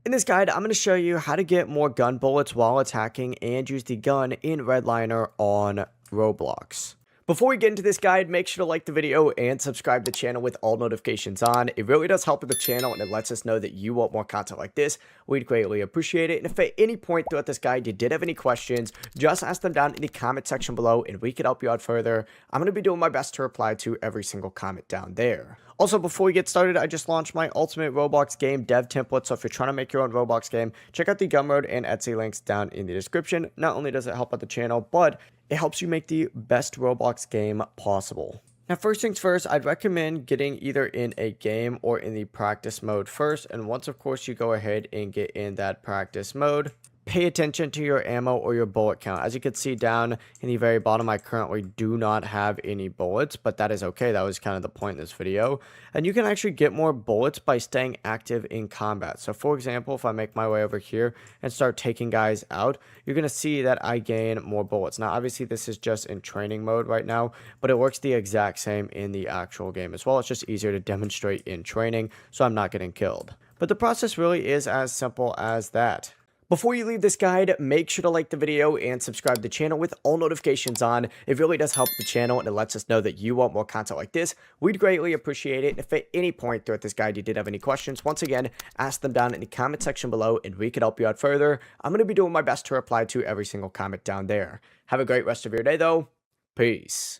In this guide, I'm going to show you how to get more gun bullets while attacking and use the gun in REDLINER on Roblox. Before we get into this guide, make sure to like the video and subscribe to the channel with all notifications on. It really does help with the channel and it lets us know that you want more content like this. We'd greatly appreciate it. And if at any point throughout this guide you did have any questions, just ask them down in the comment section below and we could help you out further. I'm going to be doing my best to reply to every single comment down there. Also, before we get started, I just launched my ultimate Roblox game dev template, so if you're trying to make your own Roblox game, check out the Gumroad and Etsy links down in the description. Not only does it help out the channel, but it helps you make the best Roblox game possible. Now, first things first, I'd recommend getting either in a game or in the practice mode first, and once, of course, you go ahead and get in that practice mode, pay attention to your ammo or your bullet count. As you can see down in the very bottom, I currently do not have any bullets, but that is okay. That was kind of the point in this video. And you can actually get more bullets by staying active in combat. So for example, if I make my way over here and start taking guys out, you're going to see that I gain more bullets. Now, obviously, this is just in training mode right now, but it works the exact same in the actual game as well. It's just easier to demonstrate in training, so I'm not getting killed. But the process really is as simple as that. Before you leave this guide, make sure to like the video and subscribe to the channel with all notifications on. It really does help the channel and it lets us know that you want more content like this. We'd greatly appreciate it. And if at any point throughout this guide you did have any questions, once again, ask them down in the comment section below and we could help you out further. I'm going to be doing my best to reply to every single comment down there. Have a great rest of your day though. Peace.